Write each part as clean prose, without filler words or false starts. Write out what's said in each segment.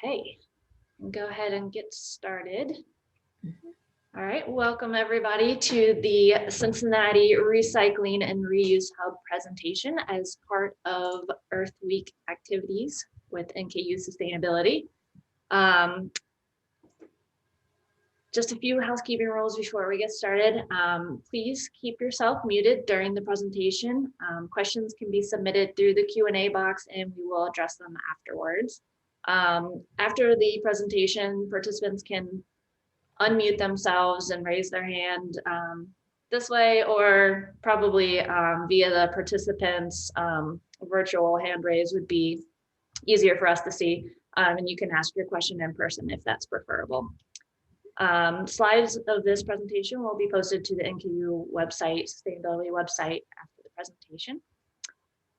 Okay, go ahead and get started. Mhm. All right, welcome everybody to the Cincinnati Recycling and Reuse Hub presentation as part of Earth Week activities with NKU Sustainability. Um, just a few housekeeping rules before we get started. Please keep yourself muted during the presentation. Questions can be submitted through the Q&A box and we will address them afterwards. After the presentation, participants can unmute themselves and raise their hand this way, or probably via the participants virtual hand raise would be easier for us to see. And you can ask your question in person if that's preferable. Slides of this presentation will be posted to the NKU website, sustainability website after the presentation.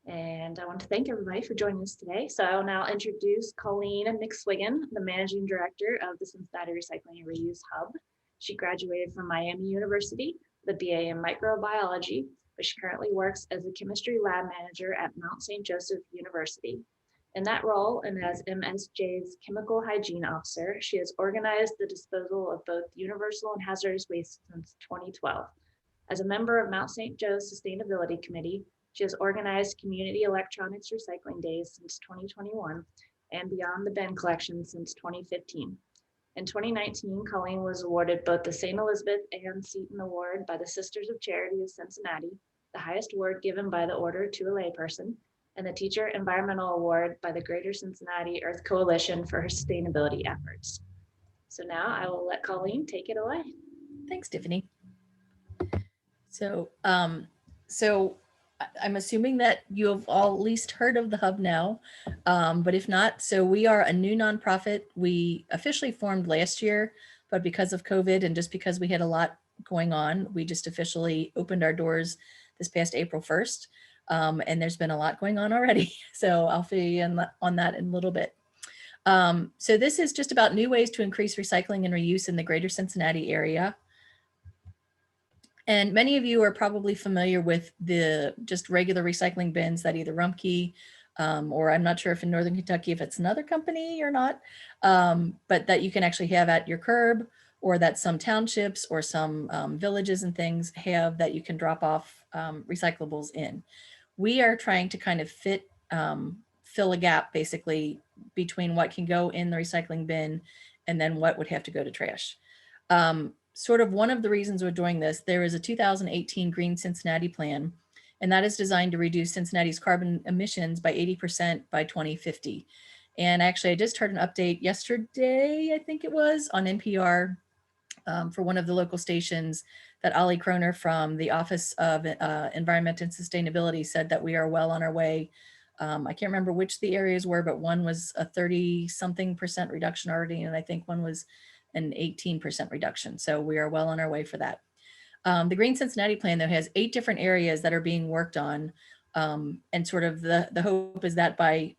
And I want to thank everybody for joining us today. So I will now introduce Colleen McSwiggan, the Managing Director of the Cincinnati Recycling and Reuse Hub. She graduated from Miami University, the BA in microbiology, but she currently works as a chemistry lab manager at Mount St. Joseph University. In that role, and as MSJ's chemical hygiene officer, she has organized the disposal of both universal and hazardous waste since 2012. As a member of Mount St. Joe's Sustainability Committee, she has organized community electronics recycling days since 2021 and Beyond the Bin collection since 2015. In 2019, Colleen was awarded both the St. Elizabeth and Seton Award by the Sisters of Charity of Cincinnati, the highest award given by the order to a layperson, and the Teacher Environmental Award by the Greater Cincinnati Earth Coalition for her sustainability efforts. So now I will let Colleen take it away. Thanks, Tiffany. So, I'm assuming that you have all at least heard of the Hub now, but if not, so we are a new nonprofit. We officially formed last year, but because of COVID and just because we had a lot going on, we just officially opened our doors this past April 1st. And there's been a lot going on already. So I'll fill you in on that in a little bit. So this is just about new ways to increase recycling and reuse in the greater Cincinnati area. And many of you are probably familiar with the just regular recycling bins that either RUFKE, or I'm not sure if in Northern Kentucky, if it's another company or not, but that you can actually have at your curb, or that some townships or some villages and things have that you can drop off recyclables in. We are trying to kind of fill a gap basically between what can go in the recycling bin and then what would have to go to trash. Sort of one of the reasons we're doing this, there is a 2018 Green Cincinnati plan, and that is designed to reduce Cincinnati's carbon emissions by 80% by 2050. And actually, I just heard an update yesterday, I think it was, on NPR for one of the local stations that Ollie Kroner from the Office of Environment and Sustainability said that we are well on our way. I can't remember which the areas were, but one was a 30-something% reduction already, and I think one was an 18% reduction. So we are well on our way for that. The Green Cincinnati plan, though, has 8 different areas that are being worked on. And sort of the hope is that by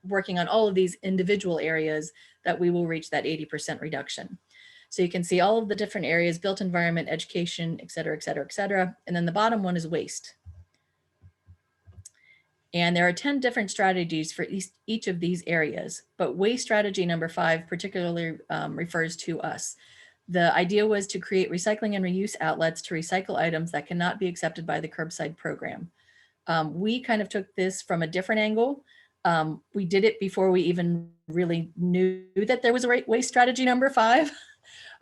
working on all of these individual areas that we will reach that 80% reduction. So you can see all of the different areas: built environment, education, et cetera, et cetera, et cetera. And then the bottom one is waste. And there are 10 different strategies for each of these areas, but waste strategy number 5 particularly refers to us. The idea was to create recycling and reuse outlets to recycle items that cannot be accepted by the curbside program. We kind of took this from a different angle. We did it before we even really knew that there was a waste strategy number 5.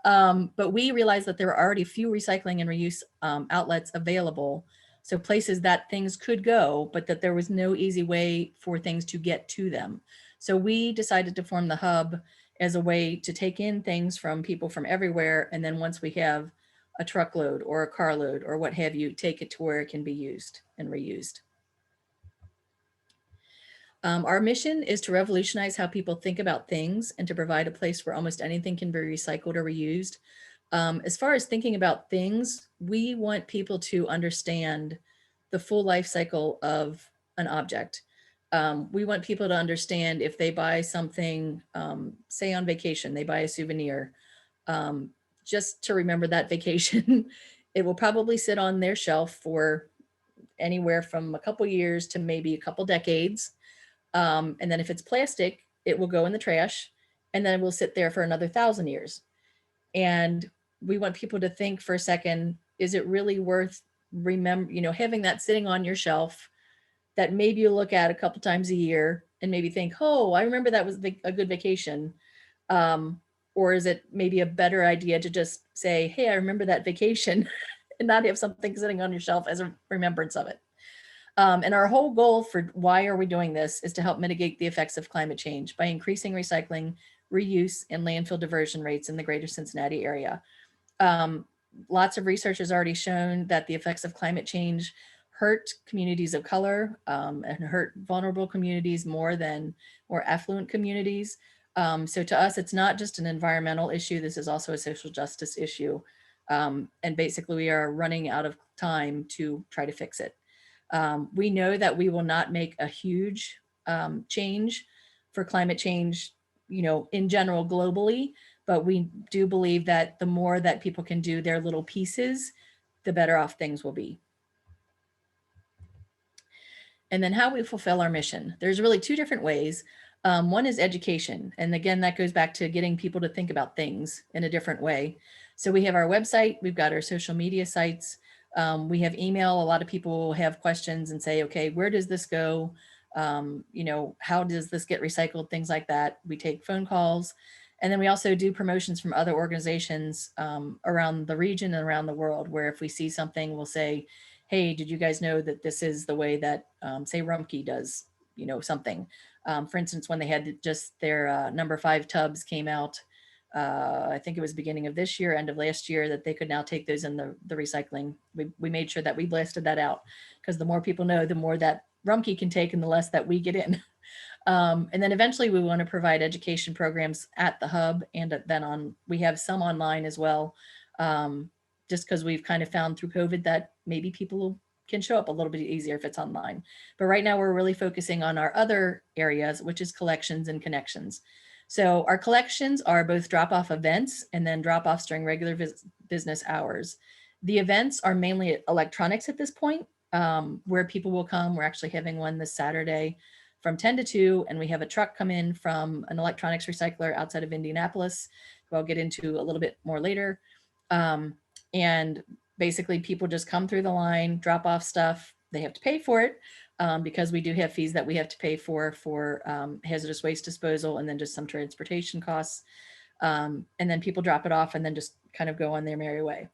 But we realized that there were already few recycling and reuse outlets available. So places that things could go, but that there was no easy way for things to get to them. So we decided to form the Hub as a way to take in things from people from everywhere. And then once we have a truckload or a carload or what have you, take it to where it can be used and reused. Our mission is to revolutionize how people think about things and to provide a place where almost anything can be recycled or reused. As far as thinking about things, we want people to understand the full life cycle of an object. We want people to understand if they buy something, say on vacation, they buy a souvenir, just to remember that vacation. It will probably sit on their shelf for anywhere from a couple years to maybe a couple decades. And then if it's plastic, it will go in the trash. and then it will sit there for another 1,000 years. And we want people to think for a second, is it really worth having that sitting on your shelf that maybe you look at a couple times a year and maybe think, oh, I remember that was a good vacation. Or is it maybe a better idea to just say, hey, I remember that vacation and not have something sitting on your shelf as a remembrance of it? And our whole goal for why are we doing this is to help mitigate the effects of climate change by increasing recycling, reuse, and landfill diversion rates in the greater Cincinnati area. Um, Lots of research has already shown that the effects of climate change hurt communities of color and hurt vulnerable communities more than more affluent communities. So to us, it's not just an environmental issue. This is also a social justice issue. And basically we are running out of time to try to fix it. We know that we will not make a huge change for climate change, in general globally, but we do believe that the more that people can do their little pieces, the better off things will be. And then how we fulfill our mission. There's really two different ways. One is education. And again, that goes back to getting people to think about things in a different way. So we have our website, we've got our social media sites, we have email. A lot of people have questions and say, okay, where does this go? How does this get recycled? Things like that. We take phone calls. And then we also do promotions from other organizations around the region and around the world, where if we see something, we'll say, hey, did you guys know that this is the way that, say, RUFKE does, something. For instance, when they had just their number 5 tubs came out, I think it was beginning of this year, end of last year, that they could now take those in the recycling. We made sure that we blasted that out, because the more people know, the more that RUFKE can take and the less that we get in. And then eventually we want to provide education programs at the hub, and then we have some online as well. Just because we've kind of found through COVID that maybe people can show up a little bit easier if it's online. But right now we're really focusing on our other areas, which is collections and connections. So our collections are both drop-off events and then drop-offs during regular business hours. The events are mainly electronics at this point, where people will come. We're actually having one this Saturday from 10 to 2, and we have a truck come in from an electronics recycler outside of Indianapolis, who I'll get into a little bit more later. And basically people just come through the line, drop off stuff. They have to pay for it because we do have fees that we have to pay for hazardous waste disposal, and then just some transportation costs. And then people drop it off and then just kind of go on their merry way.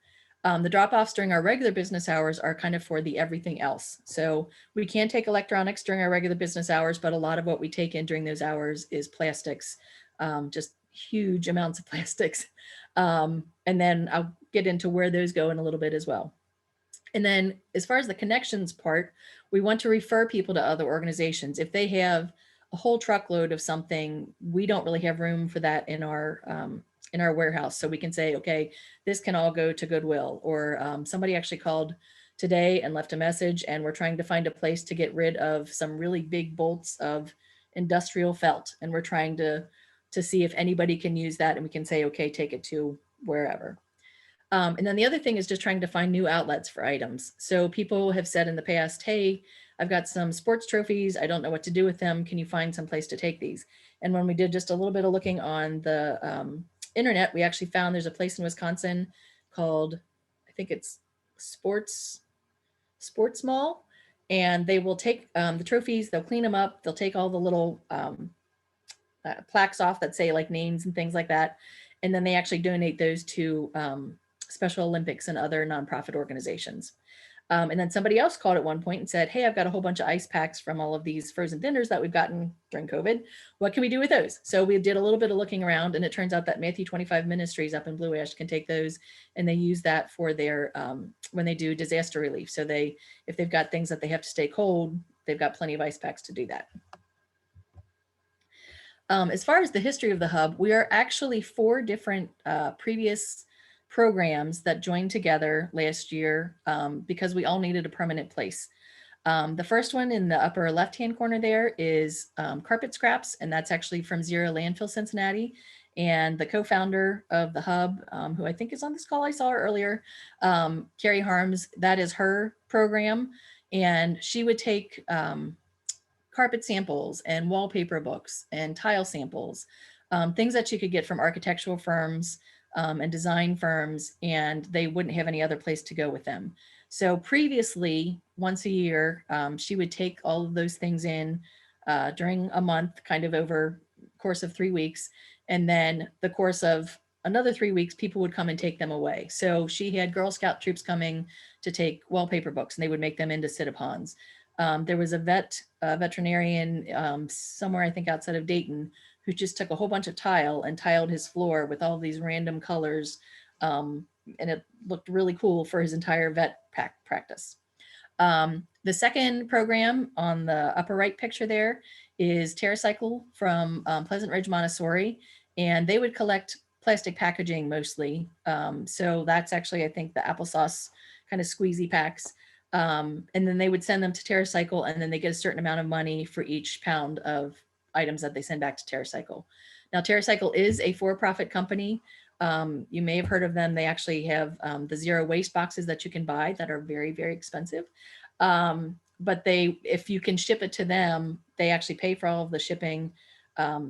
The drop-offs during our regular business hours are kind of for the everything else. So we can take electronics during our regular business hours, but a lot of what we take in during those hours is plastics, just huge amounts of plastics. And then I'll get into where those go in a little bit as well. And then as far as the connections part, we want to refer people to other organizations. If they have a whole truckload of something, we don't really have room for that in our warehouse. So we can say, okay, this can all go to Goodwill. Or somebody actually called today and left a message, and we're trying to find a place to get rid of some really big bolts of industrial felt. And we're trying to see if anybody can use that, and we can say, okay, take it to wherever. And then the other thing is just trying to find new outlets for items. So people have said in the past, hey, I've got some sports trophies. I don't know what to do with them. Can you find some place to take these? And when we did just a little bit of looking on the internet, we actually found there's a place in Wisconsin called, I think it's Sports Mall. And they will take the trophies, they'll clean them up, they'll take all the little plaques off that say like names and things like that. And then they actually donate those to Special Olympics and other nonprofit organizations. And then somebody else called at one point and said, hey, I've got a whole bunch of ice packs from all of these frozen dinners that we've gotten during COVID. What can we do with those? So we did a little bit of looking around, and it turns out that Matthew 25 Ministries up in Blue Ash can take those, and they use that for their, when they do disaster relief. So if they've got things that they have to stay cold, they've got plenty of ice packs to do that. As far as the history of the hub, we are actually 4 different previous programs that joined together last year because we all needed a permanent place. The first one in the upper left-hand corner there is Carpet Scraps, and that's actually from Zero Landfill Cincinnati. And the co-founder of the hub, who I think is on this call, I saw her earlier, Carrie Harms, that is her program. And she would take carpet samples and wallpaper books and tile samples things that you could get from architectural firms and design firms, and they wouldn't have any other place to go with them. So previously, once a year, she would take all of those things in during a month, kind of over course of 3 weeks. And then the course of another 3 weeks, people would come and take them away. So she had Girl Scout troops coming to take wallpaper books, and they would make them into sit-upons. There was a veterinarian somewhere, I think outside of Dayton, who just took a whole bunch of tile and tiled his floor with all these random colors. And it looked really cool for his entire vet practice. The second program on the upper right picture there is TerraCycle from Pleasant Ridge Montessori, and they would collect plastic packaging mostly. So that's actually, I think, the applesauce kind of squeezy packs. And then they would send them to TerraCycle, and then they get a certain amount of money for each pound of items that they send back to TerraCycle. Now, TerraCycle is a for-profit company. You may have heard of them. They actually have the zero waste boxes that you can buy that are very, very expensive. But if you can ship it to them, they actually pay for all of the shipping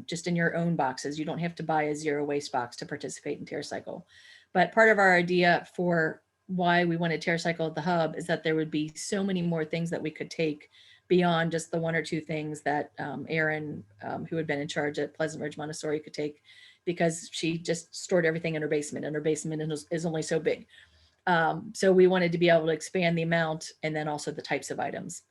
just in your own boxes. You don't have to buy a zero waste box to participate in TerraCycle. But part of our idea for why we wanted TerraCycle at the hub is that there would be so many more things that we could take beyond just the 1 or 2 things that Erin, who had been in charge at Pleasant Ridge Montessori, could take, because she just stored everything in her basement, and her basement is only so big. So we wanted to be able to expand the amount and then also the types of items.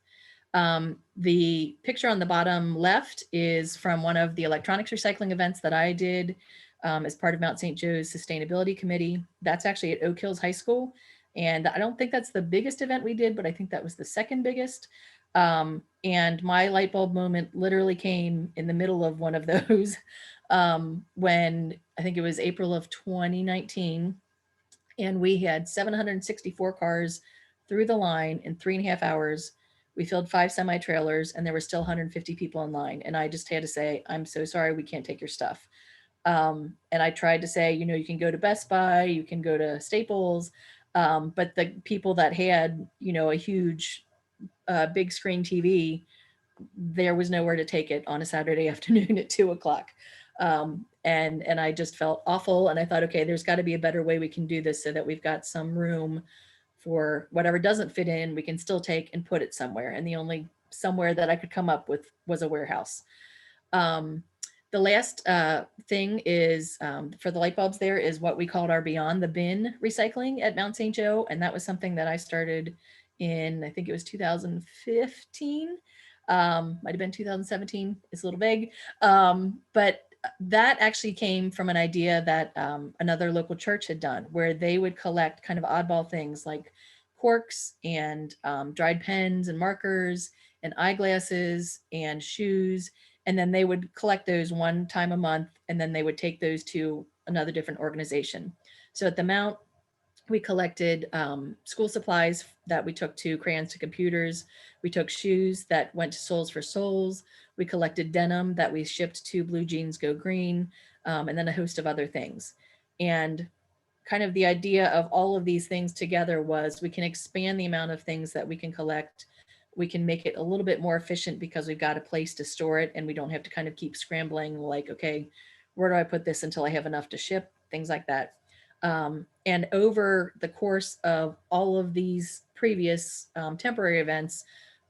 The picture on the bottom left is from one of the electronics recycling events that I did as part of Mount St. Joe's Sustainability Committee. That's actually at Oak Hills High School. And I don't think that's the biggest event we did, but I think that was the second biggest. And my light bulb moment literally came in the middle of one of those when I think it was April of 2019. And we had 764 cars through the line in 3.5 hours. We filled 5 semi-trailers, and there were still 150 people in line. And I just had to say, I'm so sorry, we can't take your stuff. And I tried to say, you can go to Best Buy, you can go to Staples, but the people that had, a huge big screen TV, there was nowhere to take it on a Saturday afternoon at 2:00. And I just felt awful. And I thought, okay, there's got to be a better way we can do this so that we've got some room for whatever doesn't fit in, we can still take and put it somewhere. And the only somewhere that I could come up with was a warehouse. The last thing is for the light bulbs there is what we called our Beyond the Bin recycling at Mount St. Joe. And that was something that I started in, I think it was 2015. Might have been 2017. It's a little vague. But that actually came from an idea that another local church had done, where they would collect kind of oddball things like corks and dried pens and markers and eyeglasses and shoes. And then they would collect those one time a month, and then they would take those to another different organization. So at the Mount, we collected school supplies that we took to Crayons to Computers. We took shoes that went to Souls for Souls. We collected denim that we shipped to Blue Jeans Go Green, and then a host of other things. And kind of the idea of all of these things together was we can expand the amount of things that we can collect. We can make it a little bit more efficient because we've got a place to store it, and we don't have to kind of keep scrambling like, okay, where do I put this until I have enough to ship, things like that. And over the course of all of these previous temporary events,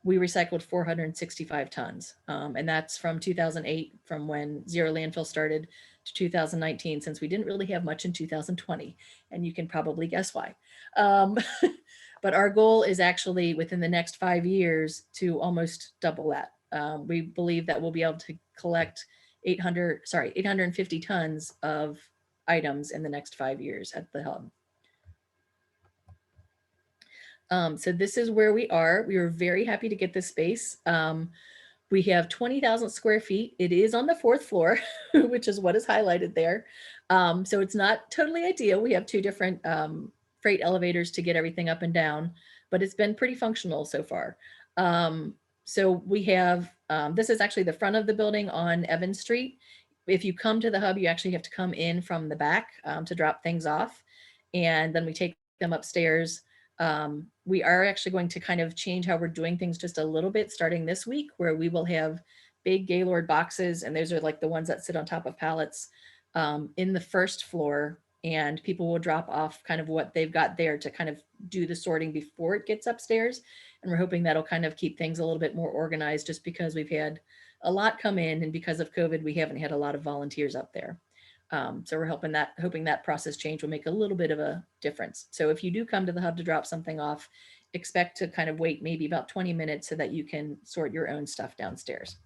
we recycled 465 tons. And that's from 2008, from when Zero Landfill started, to 2019, since we didn't really have much in 2020. And you can probably guess why. But our goal is actually within the next 5 years to almost double that. We believe that we'll be able to collect 850 tons of items in the next 5 years at the hub. So this is where we are. We were very happy to get this space. We have 20,000 square feet. It is on the 4th floor, which is what is highlighted there. So it's not totally ideal. We have 2 different freight elevators to get everything up and down, but it's been pretty functional so far. So we have, this is actually the front of the building on Evans Street. If you come to the hub, you actually have to come in from the back to drop things off. And then we take them upstairs. We are actually going to kind of change how we're doing things just a little bit starting this week, where we will have big Gaylord boxes, and those are like the ones that sit on top of pallets in the first floor, and people will drop off kind of what they've got there to kind of do the sorting before it gets upstairs. And we're hoping that'll kind of keep things a little bit more organized, just because we've had a lot come in, and because of COVID, we haven't had a lot of volunteers up there. So we're hoping that process change will make a little bit of a difference. So if you do come to the hub to drop something off, expect to kind of wait maybe about 20 minutes so that you can sort your own stuff downstairs.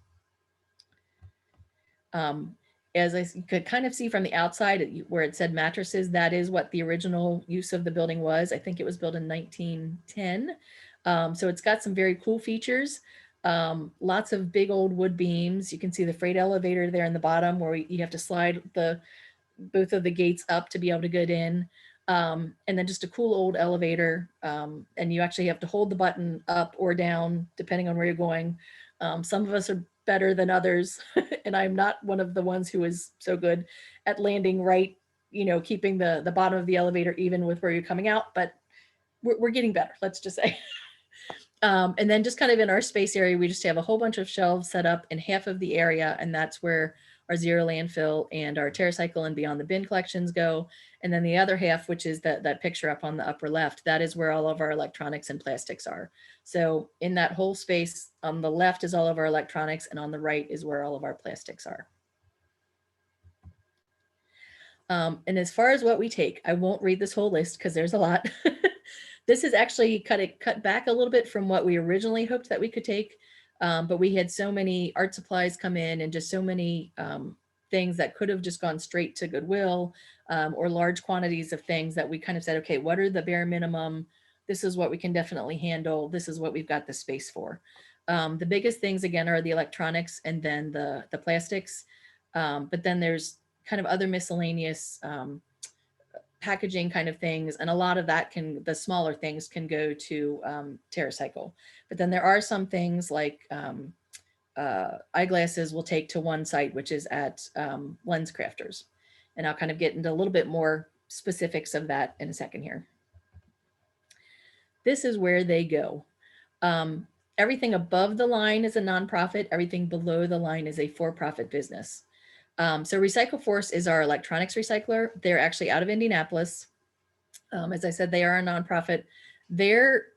As I could kind of see from the outside where it said mattresses, that is what the original use of the building was. I think it was built in 1910. So it's got some very cool features. Lots of big old wood beams. You can see the freight elevator there in the bottom where you have to slide both of the gates up to be able to get in. And then just a cool old elevator. And you actually have to hold the button up or down depending on where you're going. Some of us are better than others. And I'm not one of the ones who is so good at landing right, keeping the bottom of the elevator even with where you're coming out, but we're getting better, let's just say. And then just kind of in our space area, we just have a whole bunch of shelves set up in half of the area. And that's where our zero landfill and our TerraCycle and Beyond the Bin collections go. And then the other half, which is that picture up on the upper left, that is where all of our electronics and plastics are. So in that whole space, on the left is all of our electronics, and on the right is where all of our plastics are. And as far as what we take, I won't read this whole list because there's a lot. This is actually cut back a little bit from what we originally hoped that we could take. But we had so many art supplies come in, and just so many things that could have just gone straight to Goodwill, or large quantities of things that we kind of said, okay, what are the bare minimum? This is what we can definitely handle. This is what we've got the space for. The biggest things, again, are the electronics and then the plastics. But then there's kind of other miscellaneous packaging kind of things. And a lot of that the smaller things can go to TerraCycle. But then there are some things like eyeglasses we'll take to one site, which is at Lens Crafters. And I'll kind of get into a little bit more specifics of that in a second here. This is where they go. Everything above the line is a nonprofit. Everything below the line is a for-profit business. So Recycle Force is our electronics recycler. They're actually out of Indianapolis. As I said, they are a nonprofit.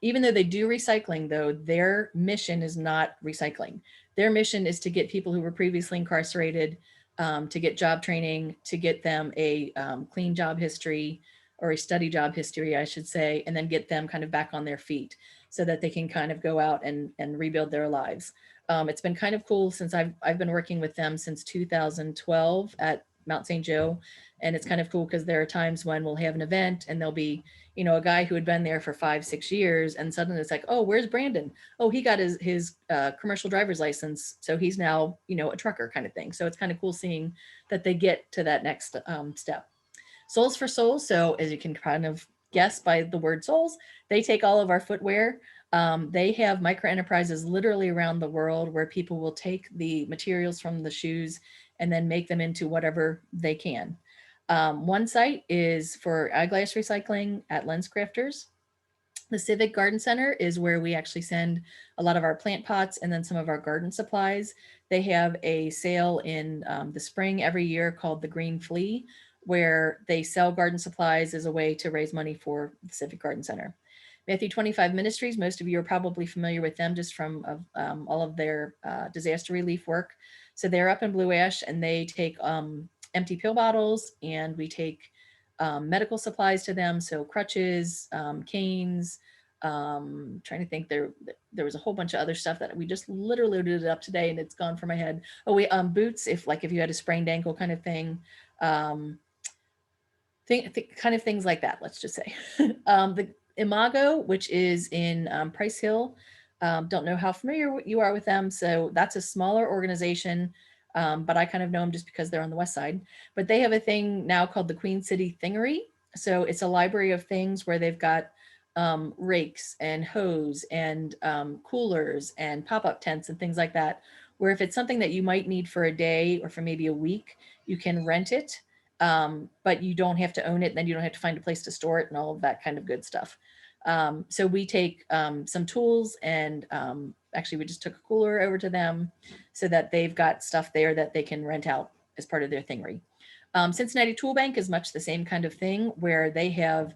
Even though they do recycling, though, their mission is not recycling. Their mission is to get people who were previously incarcerated to get job training, to get them a clean job history, or a study job history, I should say, and then get them kind of back on their feet so that they can kind of go out and rebuild their lives. It's been kind of cool since I've been working with them since 2012 at Mount St. Joe. And it's kind of cool because there are times when we'll have an event and there'll be, a guy who had been there for 5-6 years, and suddenly it's like, oh, where's Brandon? Oh, he got his commercial driver's license. So he's now, a trucker kind of thing. So it's kind of cool seeing that they get to that next step. Souls for Souls. So as you can kind of guess by the word souls, they take all of our footwear. They have micro enterprises literally around the world where people will take the materials from the shoes and then make them into whatever they can. One site is for eyeglass recycling at Lens Crafters. The Civic Garden Center is where we actually send a lot of our plant pots and then some of our garden supplies. They have a sale in the spring every year called the Green Flea, where they sell garden supplies as a way to raise money for the Civic Garden Center. Matthew 25 Ministries, most of you are probably familiar with them just from all of their disaster relief work. So they're up in Blue Ash, and they take empty pill bottles, and we take medical supplies to them. So crutches, canes, trying to think, there was a whole bunch of other stuff that we just literally loaded it up today and it's gone from my head. Oh wait, boots, if you had a sprained ankle kind of thing. Kind of things like that, let's just say. The Imago, which is in Price Hill, don't know how familiar you are with them. So that's a smaller organization, but I kind of know them just because they're on the west side. But they have a thing now called the Queen City Thingery. So it's a library of things where they've got rakes and hose and coolers and pop-up tents and things like that, where if it's something that you might need for a day or for maybe a week, you can rent it. But you don't have to own it, and then you don't have to find a place to store it and all of that kind of good stuff. So we take some tools and actually, we just took a cooler over to them so that they've got stuff there that they can rent out as part of their thingery. Cincinnati Tool Bank is much the same kind of thing, where they have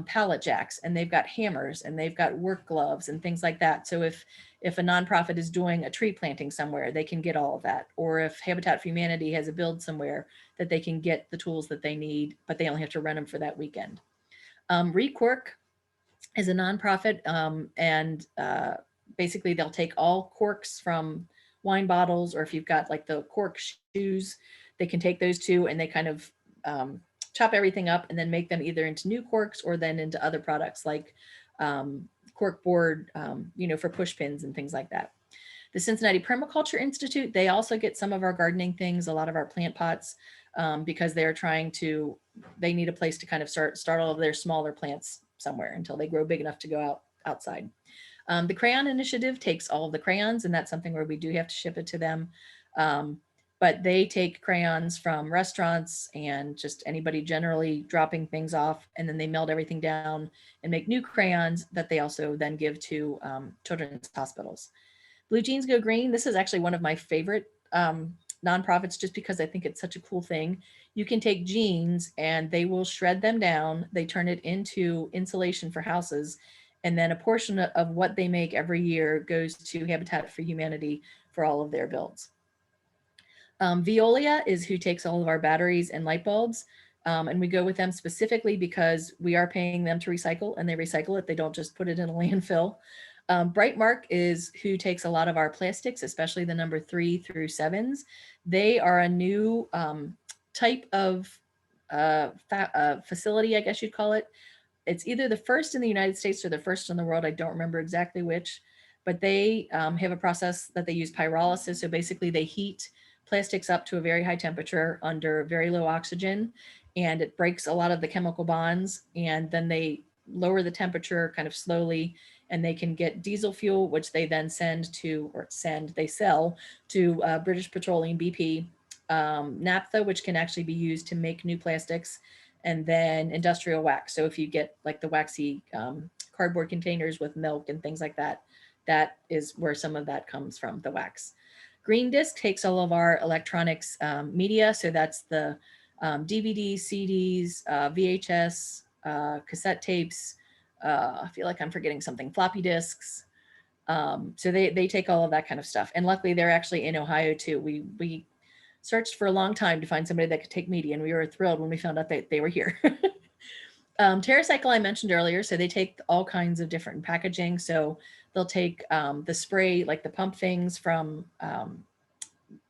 pallet jacks, and they've got hammers, and they've got work gloves and things like that. So if a nonprofit is doing a tree planting somewhere, they can get all of that. Or if Habitat for Humanity has a build somewhere, that they can get the tools that they need, but they only have to rent them for that weekend. Recork is a nonprofit, and basically they'll take all corks from wine bottles, or if you've got like the cork shoes, they can take those too, and they kind of chop everything up and then make them either into new corks or then into other products like cork board, for push pins and things like that. The Cincinnati Permaculture Institute, they also get some of our gardening things, a lot of our plant pots, because they're they need a place to kind of start all of their smaller plants somewhere until they grow big enough to go outside. The Crayon Initiative takes all of the crayons, and that's something where we do have to ship it to them. But they take crayons from restaurants and just anybody generally dropping things off, and then they melt everything down and make new crayons that they also then give to children's hospitals. Blue Jeans Go Green, this is actually one of my favorite nonprofits, just because I think it's such a cool thing. You can take jeans and they will shred them down. They turn it into insulation for houses. And then a portion of what they make every year goes to Habitat for Humanity for all of their builds. Veolia is who takes all of our batteries and light bulbs. And we go with them specifically because we are paying them to recycle, and they recycle it. They don't just put it in a landfill. Brightmark is who takes a lot of our plastics, especially the number 3 through 7s. They are a new type of facility, I guess you'd call it. It's either the first in the United States or the first in the world. I don't remember exactly which, but they have a process that they use, pyrolysis. So basically they heat plastics up to a very high temperature under very low oxygen, and it breaks a lot of the chemical bonds, and then they lower the temperature kind of slowly, and they can get diesel fuel, which they then they sell to British Petroleum, BP, naphtha, which can actually be used to make new plastics, and then industrial wax. So if you get like the waxy cardboard containers with milk and things like that, that is where some of that comes from, the wax. Green Disc takes all of our electronics media. So that's the DVDs, CDs, VHS, cassette tapes. I feel like I'm forgetting something, floppy disks. So they take all of that kind of stuff. And luckily they're actually in Ohio too. We searched for a long time to find somebody that could take media, and we were thrilled when we found out that they were here. TerraCycle I mentioned earlier, so they take all kinds of different packaging. So they'll take the spray, like the pump things from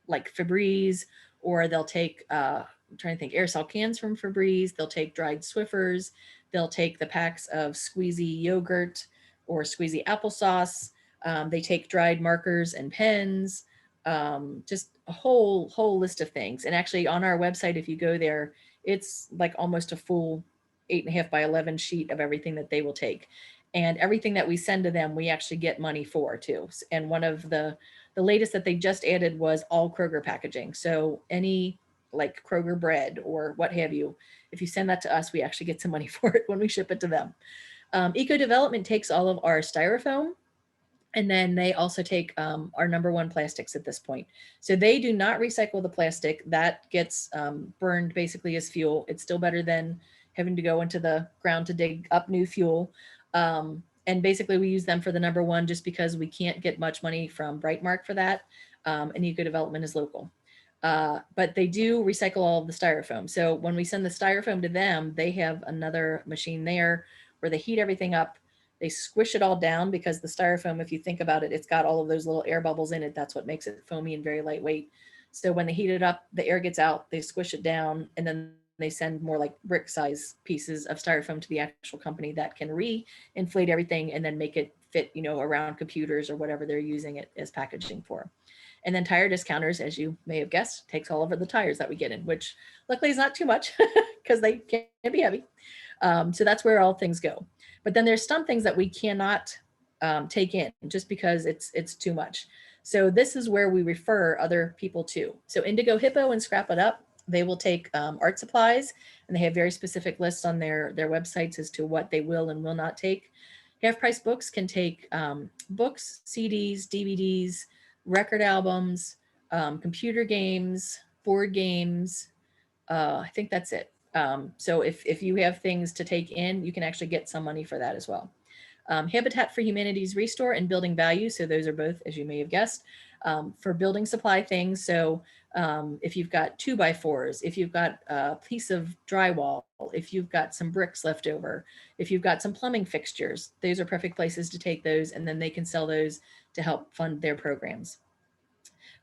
like Febreze, or they'll take, I'm trying to think, aerosol cans from Febreze. They'll take dried Swiffers. They'll take the packs of squeezy yogurt or squeezy applesauce. They take dried markers and pens, just a whole list of things. And actually on our website, if you go there, it's like almost a full 8.5 by 11 sheet of everything that they will take. And everything that we send to them, we actually get money for too. And one of the latest that they just added was all Kroger packaging. So any like Kroger bread or what have you, if you send that to us, we actually get some money for it when we ship it to them. Eco Development takes all of our styrofoam, and then they also take our number 1 plastics at this point. So they do not recycle the plastic. That gets burned basically as fuel. It's still better than having to go into the ground to dig up new fuel. And basically we use them for the number 1 just because we can't get much money from Brightmark for that. And Eco Development is local. But they do recycle all of the styrofoam. So when we send the styrofoam to them, they have another machine there where they heat everything up. They squish it all down, because the styrofoam, if you think about it, it's got all of those little air bubbles in it. That's what makes it foamy and very lightweight. So when they heat it up, the air gets out, they squish it down, and then they send more like brick size pieces of styrofoam to the actual company that can re-inflate everything and then make it fit, around computers or whatever they're using it as packaging for. And then Tire Discounters, as you may have guessed, takes all of the tires that we get in, which luckily is not too much because they can be heavy. So that's where all things go. But then there's some things that we cannot take in just because it's too much. So this is where we refer other people to. So Indigo Hippo and Scrap It Up, they will take art supplies, and they have very specific lists on their websites as to what they will and will not take. Half Price Books can take books, CDs, DVDs, record albums, computer games, board games. I think that's it. So if you have things to take in, you can actually get some money for that as well. Habitat for Humanity's Restore and Building Value. So those are both, as you may have guessed, for building supply things. So if you've got 2x4s, if you've got a piece of drywall, if you've got some bricks left over, if you've got some plumbing fixtures, those are perfect places to take those, and then they can sell those to help fund their programs.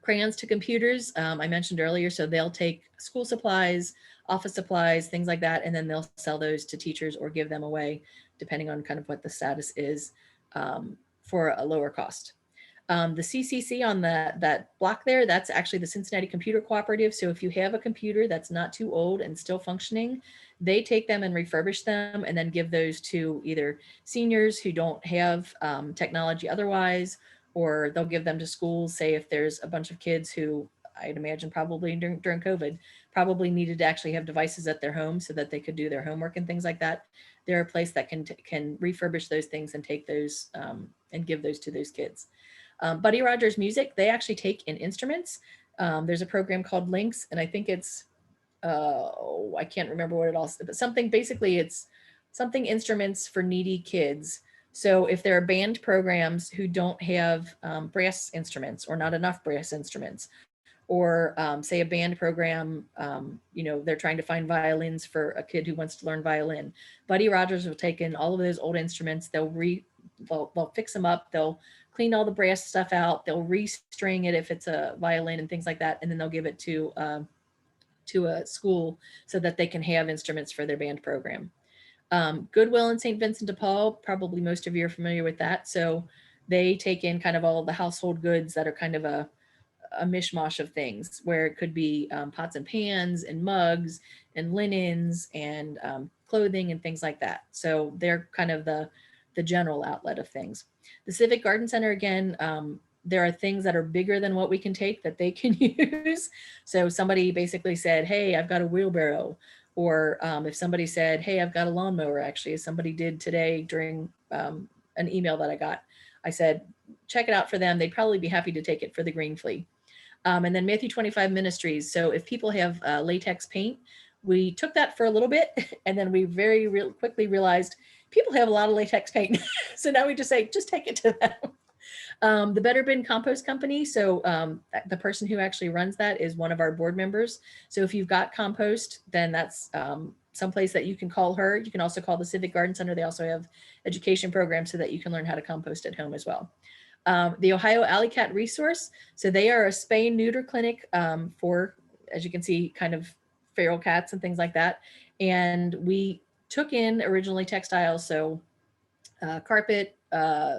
Crayons to Computers, I mentioned earlier, so they'll take school supplies, office supplies, things like that, and then they'll sell those to teachers or give them away, depending on kind of what the status is, for a lower cost. The CCC on that block there, that's actually the Cincinnati Computer Cooperative. So if you have a computer that's not too old and still functioning, they take them and refurbish them and then give those to either seniors who don't have technology otherwise, or they'll give them to schools. Say if there's a bunch of kids who I'd imagine probably during COVID probably needed to actually have devices at their home so that they could do their homework and things like that. They're a place that can refurbish those things and take those and give those to those kids. Buddy Rogers Music, they actually take in instruments. There's a program called Links, and I think it's, I can't remember what it all, but something, basically it's something instruments for needy kids. So if there are band programs who don't have brass instruments or not enough brass instruments, or say a band program, you know, they're trying to find violins for a kid who wants to learn violin. Buddy Rogers will take in all of those old instruments, they'll fix them up, they'll clean all the brass stuff out, they'll restring it if it's a violin and things like that, and then they'll give it to a school so that they can have instruments for their band program. Goodwill in St. Vincent de Paul, probably most of you are familiar with that. So they take in kind of all the household goods that are kind of a mishmash of things, where it could be pots and pans and mugs and linens and clothing and things like that. So they're kind of the general outlet of things. The Civic Garden Center, again, there are things that are bigger than what we can take that they can use. So somebody basically said, hey, I've got a wheelbarrow. Or if somebody said, hey, I've got a lawnmower, actually, as somebody did today during an email that I got, I said, check it out for them. They'd probably be happy to take it for the Green Flea. And then Matthew 25 Ministries. So if people have latex paint, we took that for a little bit, and then we very quickly realized people have a lot of latex paint. So now we just say, just take it to them. The Better Bin Compost Company. So the person who actually runs that is one of our board members. So if you've got compost, then that's someplace that you can call her. You can also call the Civic Garden Center. They also have education programs so that you can learn how to compost at home as well. The Ohio Alley Cat Resource. So they are a spay and neuter clinic for, as you can see, kind of feral cats and things like that. And we took in originally textiles, so carpet,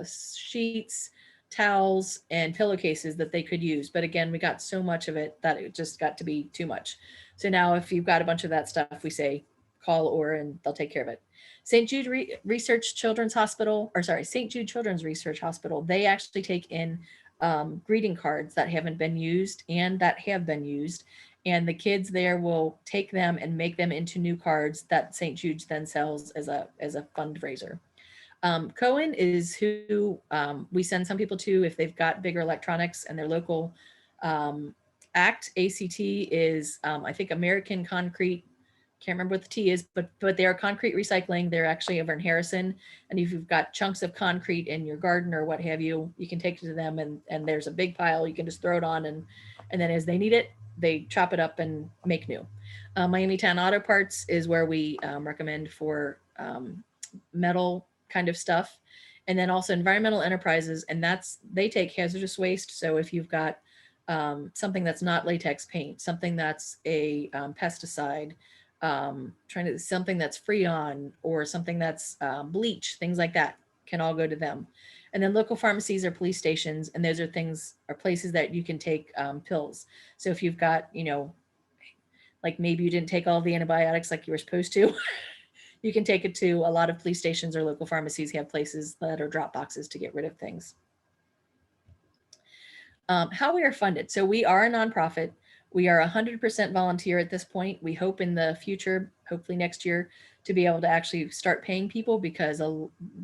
sheets, towels, and pillowcases that they could use. But again, we got so much of it that it just got to be too much. So now if you've got a bunch of that stuff, we say call or and they'll take care of it. St. Jude Research Children's Hospital, or sorry, St. Jude Children's Research Hospital, they actually take in greeting cards that haven't been used and that have been used. And the kids there will take them and make them into new cards that St. Jude's then sells as a fundraiser. Cohen is who we send some people to if they've got bigger electronics and their local ACT. ACT is, I think, American Concrete. Can't remember what the T is, but they are concrete recycling. They're actually over in Harrison. And if you've got chunks of concrete in your garden or what have you, you can take it to them and there's a big pile. You can just throw it on and then as they need it, they chop it up and make new. Miami Town Auto Parts is where we recommend for metal kind of stuff. And then also environmental enterprises, and they take hazardous waste. So if you've got something that's not latex paint, something that's a pesticide, something that's Freon or something that's bleach, things like that can all go to them. And then local pharmacies or police stations, and those are places that you can take pills. So if you've got, like maybe you didn't take all of the antibiotics like you were supposed to, you can take it to a lot of police stations or local pharmacies have places that are drop boxes to get rid of things. How we are funded. So we are a nonprofit. We are 100% volunteer at this point. We hope in the future hopefully next year to be able to actually start paying people, because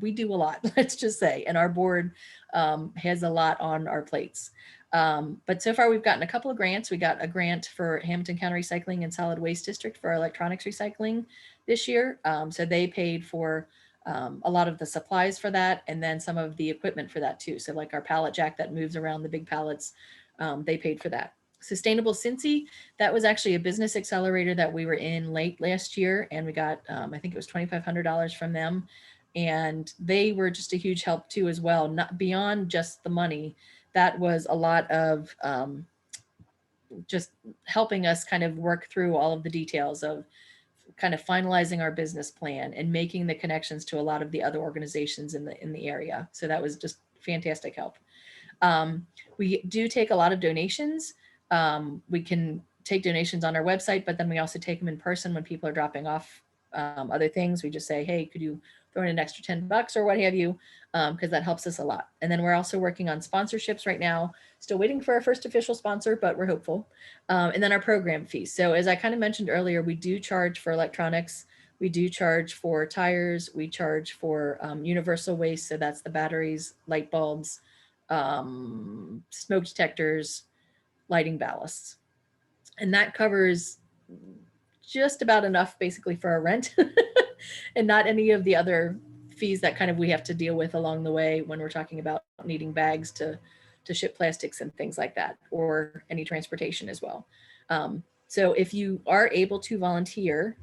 we do a lot, let's just say, and our board has a lot on our plates. But so far we've gotten a couple of grants. We got a grant for Hamilton County Recycling and Solid Waste District for our electronics recycling this year. So they paid for a lot of the supplies for that, and then some of the equipment for that too. So like our pallet jack that moves around the big pallets, they paid for that. Sustainable Cincy, that was actually a business accelerator that we were in late last year, and we got I think it was $2,500 from them, and they were just a huge help too as well. Not beyond just the money, that was a lot of just helping us kind of work through all of the details of kind of finalizing our business plan and making the connections to a lot of the other organizations in the area. So that was just fantastic help. We do take a lot of donations. We can take donations on our website, but then we also take them in person when people are dropping off other things. We just say, hey, could you throw in an extra $10 or what have you? Because that helps us a lot. And then we're also working on sponsorships right now. Still waiting for our first official sponsor, but we're hopeful. And then our program fees. So as I kind of mentioned earlier, we do charge for electronics. We do charge for tires. We charge for universal waste. So that's the batteries, light bulbs, smoke detectors, lighting ballasts. And that covers just about enough basically for our rent and not any of the other fees that kind of we have to deal with along the way when we're talking about needing bags to ship plastics and things like that, or any transportation as well. So if you are able to volunteer,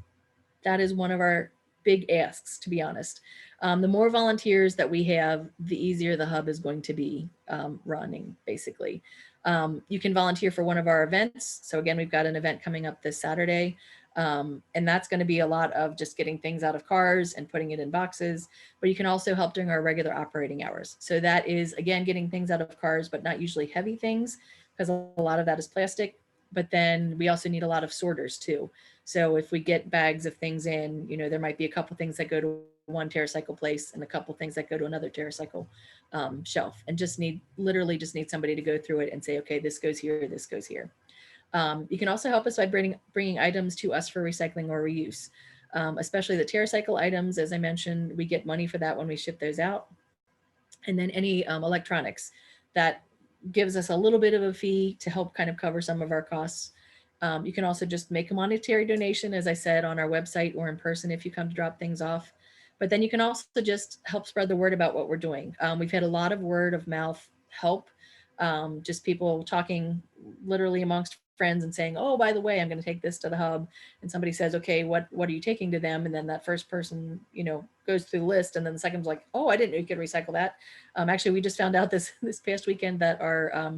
that is one of our big asks, to be honest. The more volunteers that we have, the easier the hub is going to be running, basically. You can volunteer for one of our events. So again, we've got an event coming up this Saturday. And that's going to be a lot of just getting things out of cars and putting it in boxes, but you can also help during our regular operating hours. So that is, again, getting things out of cars, but not usually heavy things, because a lot of that is plastic. But then we also need a lot of sorters too. So if we get bags of things in, you know, there might be a couple things that go to one TerraCycle place and a couple things that go to another TerraCycle shelf, and literally just need somebody to go through it and say, okay, this goes here, this goes here. You can also help us by bringing items to us for recycling or reuse, especially the TerraCycle items. As I mentioned, we get money for that when we ship those out. And then any electronics, that gives us a little bit of a fee to help kind of cover some of our costs. You can also just make a monetary donation, as I said, on our website or in person if you come to drop things off. But then you can also just help spread the word about what we're doing. We've had a lot of word of mouth help, just people talking literally amongst friends and saying, oh, by the way, I'm going to take this to the hub. And somebody says, okay, what are you taking to them? And then that first person, you know, goes through the list. And then the second's like, oh, I didn't know you could recycle that. Actually, we just found out this past weekend that our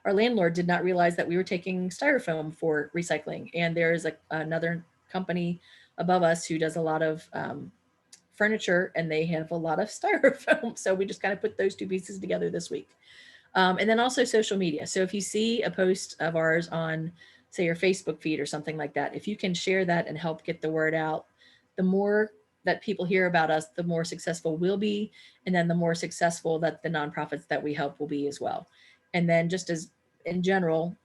landlord did not realize that we were taking styrofoam for recycling. And there's another company above us who does a lot of furniture, and they have a lot of styrofoam. So we just kind of put those two pieces together this week. And then also social media. So if you see a post of ours on, say, your Facebook feed or something like that, if you can share that and help get the word out, the more that people hear about us, the more successful we'll be. And then the more successful that the nonprofits that we help will be as well. And then just as in general,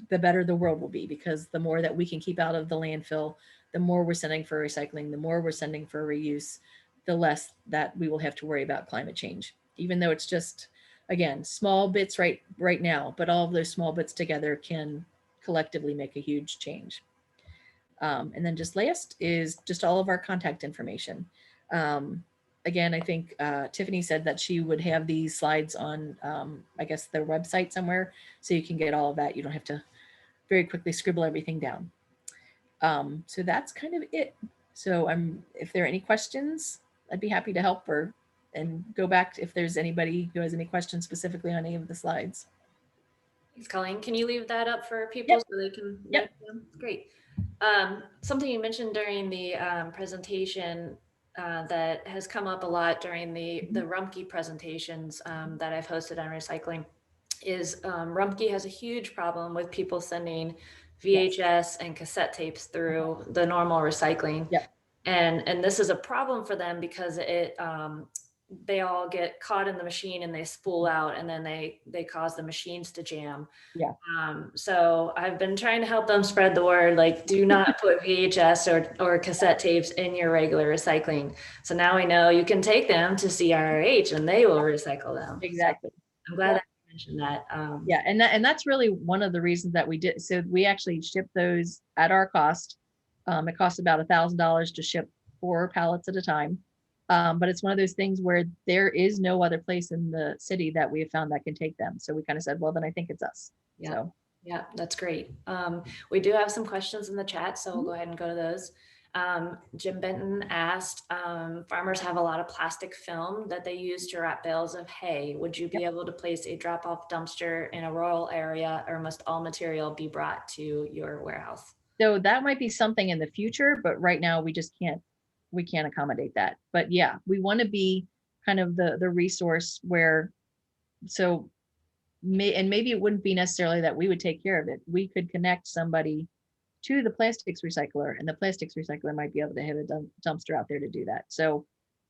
the better the world will be, because the more that we can keep out of the landfill, the more we're sending for recycling, the more we're sending for reuse, the less that we will have to worry about climate change, even though it's just, again, small bits right now, but all of those small bits together can collectively make a huge change. And then just last is just all of our contact information. Again, I think Tiffany said that she would have these slides on, I guess, their website somewhere, so you can get all of that. You don't have to very quickly scribble everything down. So that's kind of it. So if there are any questions, I'd be happy to help and go back if there's anybody who has any questions specifically on any of the slides. Thanks, Colleen. Can you leave that up for people so they can note them? Great. Something you mentioned during the presentation that has come up a lot during the RUFKE presentations that I've hosted on recycling is RUFKE has a huge problem with people sending VHS and cassette tapes through the normal recycling. Yep. And this is a problem for them because it they all get caught in the machine and they spool out, and then they cause the machines to jam. Yeah. So I've been trying to help them spread the word, like, do not put VHS or cassette tapes in your regular recycling. So now we know you can take them to CRRH and they will recycle them. Exactly. So I'm glad that you mentioned that. Yeah, and that's really one of the reasons that we did. So we actually ship those at our cost. It costs about $1,000 to ship 4 pallets at a time. But it's one of those things where there is no other place in the city that we have found that can take them. So we kind of said, well, then I think it's us. Yeah. So Yeah, that's great. We do have some questions in the chat, so we'll go ahead and go to those. Jim Benton asked, farmers have a lot of plastic film that they use to wrap bales of hay. Would you be able to place a drop-off dumpster in a rural area, or must all material be brought to your warehouse? so that might be something in the future, but right now we just can't accommodate that. But yeah, we want to be kind of the resource where, so maybe it wouldn't be necessarily that we would take care of it. We could connect somebody to the plastics recycler, and the plastics recycler might be able to have a dumpster out there to do that. So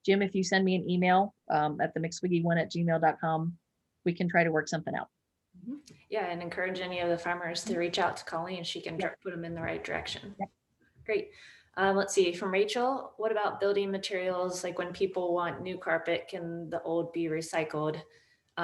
Jim, if you send me an email at the mcswiggy1@gmail.com, we can try to work something out. Yeah, and encourage any of the farmers to reach out to Colleen. She can put them in the right direction. Yep. Great. Let's see, from Rachel, what about building materials? Like when people want new carpet, can the old be recycled?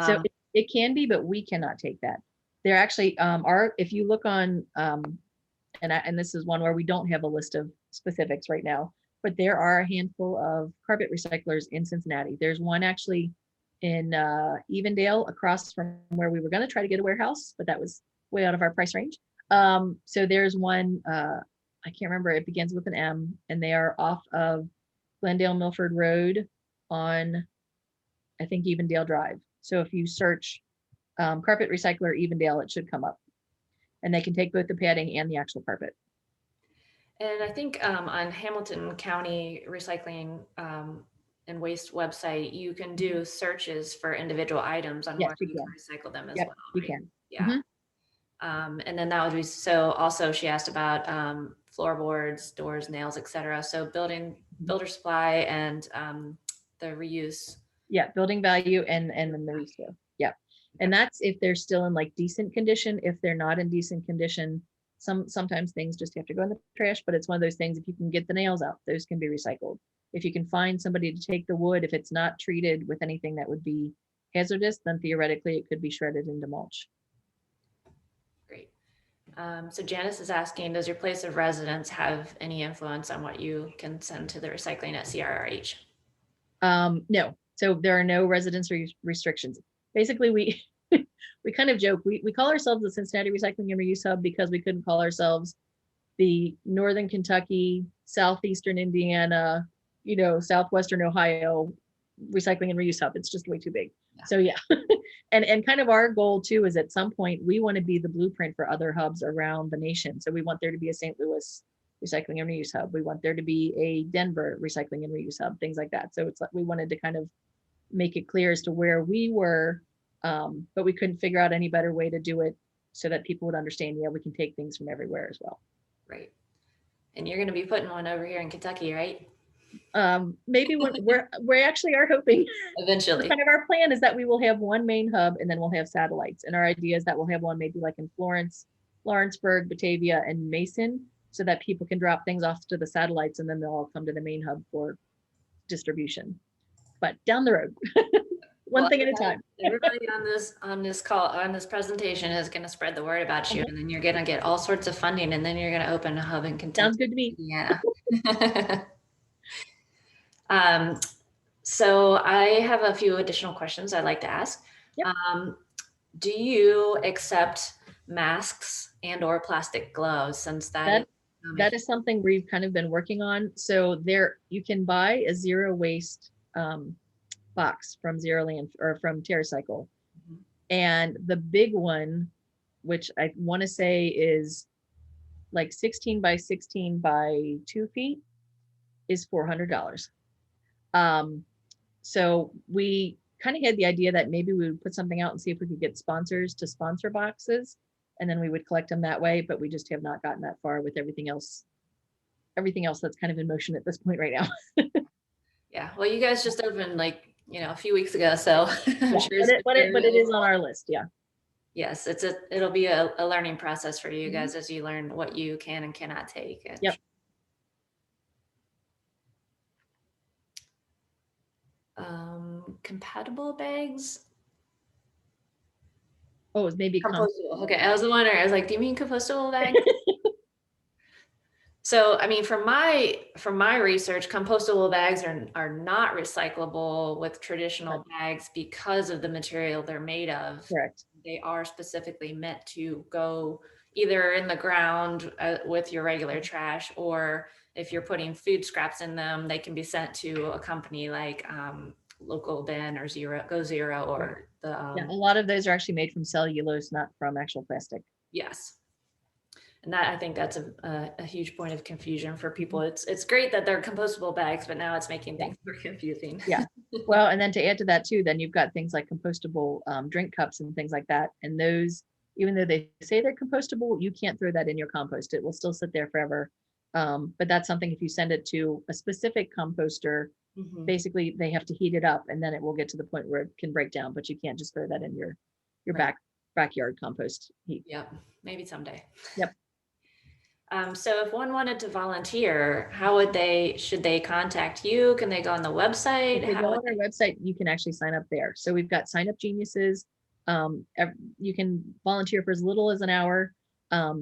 So it can be, but we cannot take that. There actually are, if you look on, and this is one where we don't have a list of specifics right now, but there are a handful of carpet recyclers in Cincinnati. There's one actually in Evendale, across from where we were going to try to get a warehouse, but that was way out of our price range. So there's one, I can't remember, it begins with an M, and they are off of Glendale Milford Road on, I think, Evendale Drive. So if you search carpet recycler Evendale, it should come up. And they can take both the padding and the actual carpet. And I think on Hamilton County Recycling and Waste website, you can do searches for individual items on Yes, where you you can can. recycle them as Yep, well. you Right? can. Yeah. And then that would be, so also she asked about floorboards, doors, nails, etc. So builder supply and the reuse. Yeah, building value and then the resale. Yeah. And that's if they're still in like decent condition. If they're not in decent condition, sometimes things just have to go in the trash, but it's one of those things, if you can get the nails out, those can be recycled. If you can find somebody to take the wood, if it's not treated with anything that would be hazardous, then theoretically it could be shredded into mulch. Great. So Janice is asking, does your place of residence have any influence on what you can send to the recycling at CRRH? No, so there are no residence restrictions. Basically, we we kind of joke, we call ourselves the Cincinnati Recycling and Reuse Hub because we couldn't call ourselves the Northern Kentucky, Southeastern Indiana, Southwestern Ohio Recycling and Reuse Hub. It's just way too big. Yeah. So yeah, and kind of our goal too is at some point we want to be the blueprint for other hubs around the nation. So we want there to be a St. Louis Recycling and Reuse Hub. We want there to be a Denver Recycling and Reuse Hub, things like that. So it's like we wanted to kind of make it clear as to where we were, but we couldn't figure out any better way to do it so that people would understand, yeah, we can take things from everywhere as well. Right. And you're going to be putting one over here in Kentucky, right? Maybe we actually are hoping eventually. Kind of our plan is that we will have one main hub and then we'll have satellites. And our idea is that we'll have one maybe like in Florence, Lawrenceburg, Batavia, and Mason, so that people can drop things off to the satellites and then they'll all come to the main hub for distribution. But down the road, one thing at a time. Everybody on this call, on this presentation, is going to spread the word about you, and then you're going to get all sorts of funding, and then you're going to open a hub in Kentucky. Sounds good to me. Yeah. So I have a few additional questions I'd like to ask. Yep. Do you accept masks and/or plastic gloves, since that is something we've kind of been working on? So there, you can buy a zero waste box from Zero Land or from TerraCycle. Mm-hmm. And the big one, which I want to say is like 16 by 16 by 2 feet, is $400. So we kind of had the idea that maybe we would put something out and see if we could get sponsors to sponsor boxes, and then we would collect them that way, but we just have not gotten that far with everything else that's kind of in motion at this point right now. Yeah, well, you guys just opened like a few weeks ago, so I'm Yeah, sure it's but it is on our list. Yeah. yes, it'll be a learning process for you Mhm. guys as you learn what you can and cannot take. Yep. Compatible bags. Oh, it was maybe Compostable. Okay, I was wondering. I was like, do you mean compostable bags? So, I mean, from my research, compostable bags are not recyclable with traditional bags because of the material they're made of. Correct. They are specifically meant to go either in the ground with your regular trash, or if you're putting food scraps in them, they can be sent to a company like Local Bin or Go Zero, or the Yeah, a lot of those are actually made from cellulose, not from actual plastic. yes. And that, I think that's a huge point of confusion for people. It's great that they're compostable bags, but now it's making things more confusing. Yeah. Well, and then to add to that too, then you've got things like compostable drink cups and things like that. And those, even though they say they're compostable, you can't throw that in your compost. It will still sit there forever. But that's something, if you send it to a specific composter, Mhm. basically they have to heat it up and then it will get to the point where it can break down, but you can't just throw that in your Right. backyard compost heap. Yep. Maybe someday. Yep. So if one wanted to volunteer, should they contact you? Can they go on the website? If they How go would on our website, you can actually sign up there. So we've got Sign Up Geniuses. You can volunteer for as little as an hour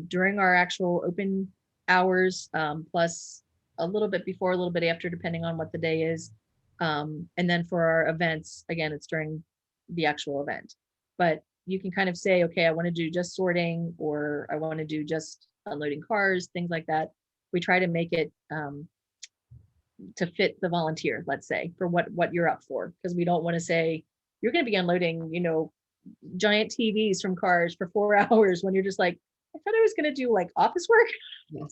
during our actual open hours, plus a little bit before, a little bit after, depending on what the day is. And then for our events, again, it's during the actual event. But you can kind of say, okay, I want to do just sorting, or I want to do just unloading cars, things like that. We try to make it to fit the volunteer, let's say, for what you're up for, because we don't want to say you're going to be unloading, giant TVs from cars for 4 hours when you're just like, I thought I was going to do like office work. Yeah.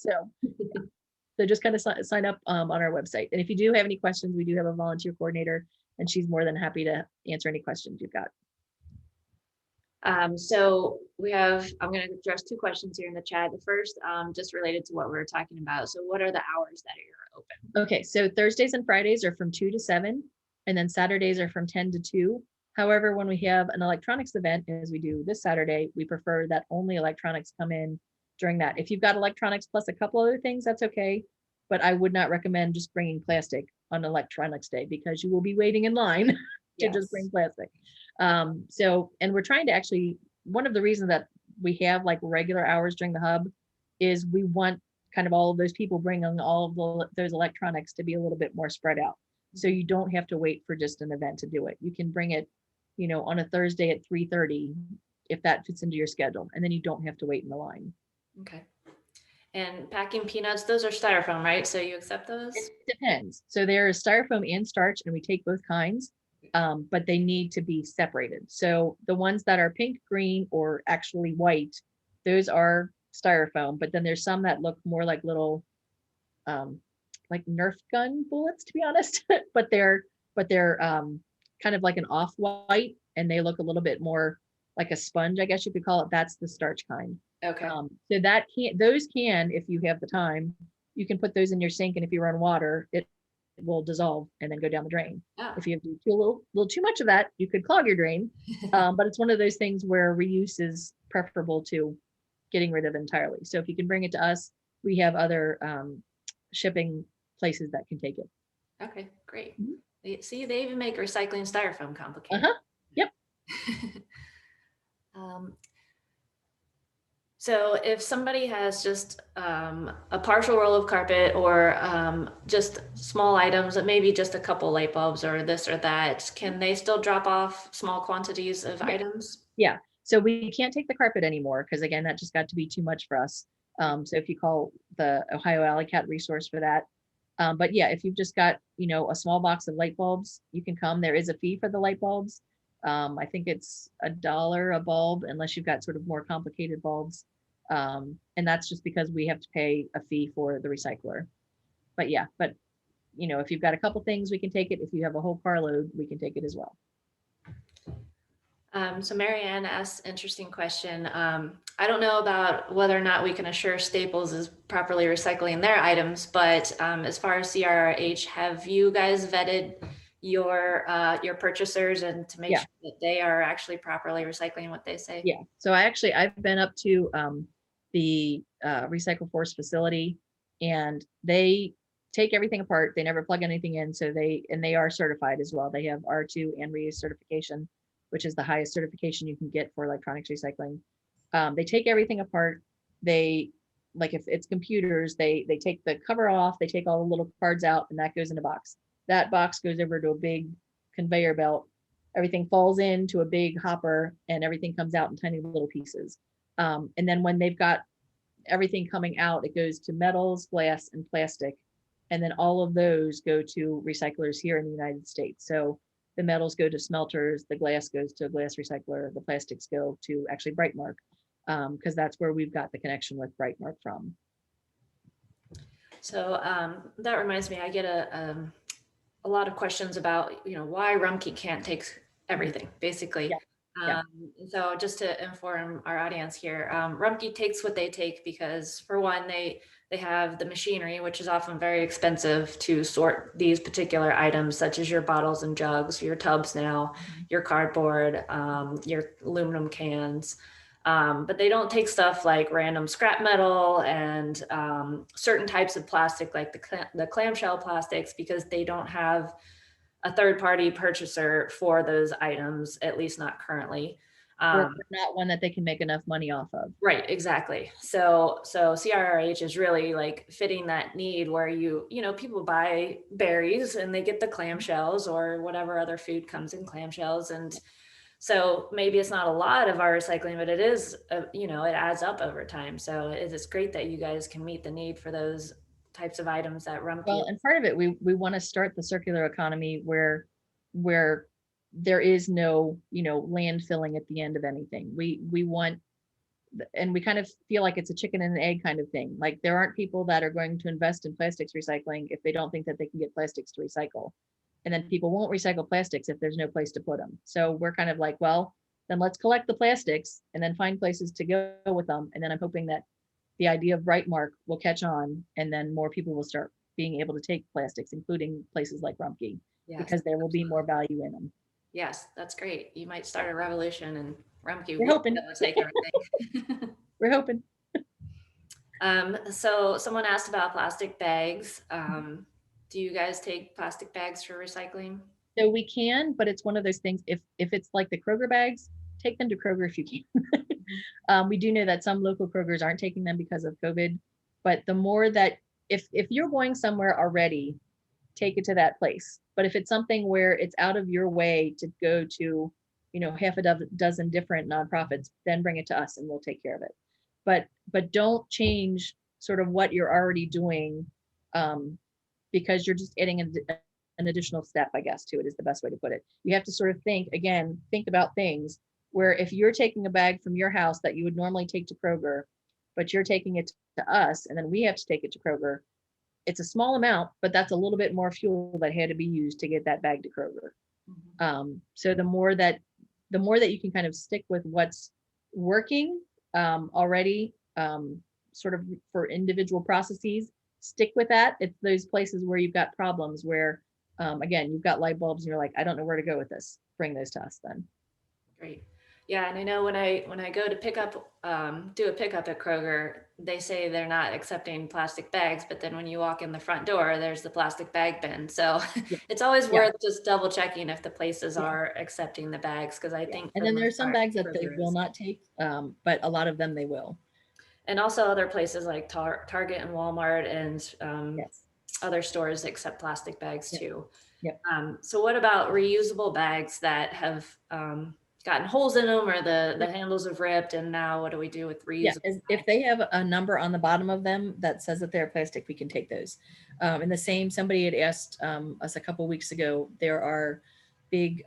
So just kind of sign up on our website. And if you do have any questions, we do have a volunteer coordinator, and she's more than happy to answer any questions you've got. So I'm going to address two questions here in the chat. The first, just related to what we were talking about. So what are the hours that you're open? Okay, so Thursdays and Fridays are from 2 to 7, and then Saturdays are from 10 to 2. However, when we have an electronics event, as we do this Saturday, we prefer that only electronics come in during that. If you've got electronics plus a couple other things, that's okay. But I would not recommend just bringing plastic on electronics day, because you will be waiting in line to just bring plastic. And we're trying to actually, one of the reasons that we have like regular hours during the hub is we want kind of all of those people bringing all of those electronics to be a little bit more spread out. So you don't have to wait for just an event to do it. You can bring it, on a Thursday at 3:30, if that fits into your schedule, and then you don't have to wait in the line. Okay. And packing peanuts, those are styrofoam, right? So you accept those? It depends. So there is styrofoam and starch, and we take both kinds, but they need to be separated. So the ones that are pink, green, or actually white, those are styrofoam. But then there's some that look more like little, like Nerf gun bullets, to be honest. but they're kind of like an off-white, and they look a little bit more like a sponge, I guess you could call it. That's the starch kind. Okay. So those can, if you have the time, you can put those in your sink, and if you run water, it will dissolve and then go down the drain. Oh. If you have to do a little too much of that, you could clog your drain. But it's one of those things where reuse is preferable to getting rid of entirely. So if you can bring it to us, we have other shipping places that can take it. Okay, great. See, they even make recycling styrofoam complicated. Yep. So if somebody has just a partial roll of carpet, or just small items, maybe just a couple light bulbs or this or that, can they still drop off small quantities of items? Yeah. So we can't take the carpet anymore, because again, that just got to be too much for us. So if you call the Ohio Alley Cat resource for that. But yeah, if you've just got, a small box of light bulbs, you can come. There is a fee for the light bulbs. I think it's $1 a bulb, unless you've got sort of more complicated bulbs. And that's just because we have to pay a fee for the recycler. But yeah, if you've got a couple things, we can take it. If you have a whole carload, we can take it as well. So Marianne asked an interesting question. I don't know about whether or not we can assure Staples is properly recycling their items, but as far as CRRH, have you guys vetted your purchasers and to make Yeah. sure that they are actually properly recycling what they say? Yeah. So I've been up to the Recycle Force facility, and they take everything apart. They never plug anything in. So they are certified as well. They have R2 and reuse certification, which is the highest certification you can get for electronics recycling. They take everything apart. They, like if it's computers, they take the cover off, they take all the little cards out, and that goes in a box. That box goes over to a big conveyor belt. Everything falls into a big hopper, and everything comes out in tiny little pieces. And then when they've got everything coming out, it goes to metals, glass, and plastic. And then all of those go to recyclers here in the United States. So the metals go to smelters, the glass goes to a glass recycler, the plastics go to actually Brightmark, because that's where we've got the connection with Brightmark from. So that reminds me, I get a lot of questions about, why RUFKE can't take everything, basically. Yeah. Yeah. So just to inform our audience here, RUFKE takes what they take because, for one, they have the machinery, which is often very expensive to sort these particular items, such as your bottles and jugs, your tubs now, your cardboard, your aluminum cans. But they don't take stuff like random scrap metal and certain types of plastic, like the clamshell plastics, because they don't have a third-party purchaser for those items, at least not currently. Or not one that they can make enough money off of. Right, exactly. So CRRH is really like fitting that need where people buy berries and they get the clamshells or whatever other food comes in clamshells. And so maybe it's not a lot of our recycling, but it is, it adds up over time. So it's great that you guys can meet the need for those types of items that RUFKE. Well, and part of it, we want to start the circular economy where there is no, landfilling at the end of anything. We want, and we kind of feel like it's a chicken and an egg kind of thing. Like there aren't people that are going to invest in plastics recycling if they don't think that they can get plastics to recycle. And then people won't recycle plastics if there's no place to put them. So we're kind of like, well, then let's collect the plastics and then find places to go with them. And then I'm hoping that the idea of Brightmark will catch on, and then more people will start being able to take plastics, including places like RUFKE, because there will be more value in them. Yes, that's great. You might start a revolution, and RUFKE We're will hoping. take everything. We're hoping. So someone asked about plastic bags. Do you guys take plastic bags for recycling? So we can, but it's one of those things. If it's like the Kroger bags, take them to Kroger if you can. We do know that some local Krogers aren't taking them because of COVID, but the more that if you're going somewhere already, take it to that place. But if it's something where it's out of your way to go to, half a dozen different nonprofits, then bring it to us and we'll take care of it. But don't change sort of what you're already doing, because you're just adding an additional step, I guess, to it is the best way to put it. You have to sort of think about things where if you're taking a bag from your house that you would normally take to Kroger, but you're taking it to us and then we have to take it to Kroger, it's a small amount, but that's a little bit more fuel that had to be used to get that bag to Kroger. So the more that you can kind of stick with what's working already, sort of for individual processes, stick with that. It's those places where you've got problems where, again, you've got light bulbs and you're like, I don't know where to go with this. Bring those to us then. Great. Yeah, and I know when I go to pick up, do a pickup at Kroger, they say they're not accepting plastic bags, but then when you walk in the front door, there's the plastic bag bin. So it's always worth just double checking if the places are accepting the bags, because I think. And then there's some bags that they will not take, but a lot of them they will. And also other places like Target and Walmart and other stores accept plastic bags too. Yep. So what about reusable bags that have gotten holes in them, or the handles have ripped, and now what do we do with reusable bags? If they have a number on the bottom of them that says that they're plastic, we can take those. And the same, somebody had asked us a couple weeks ago, there are big,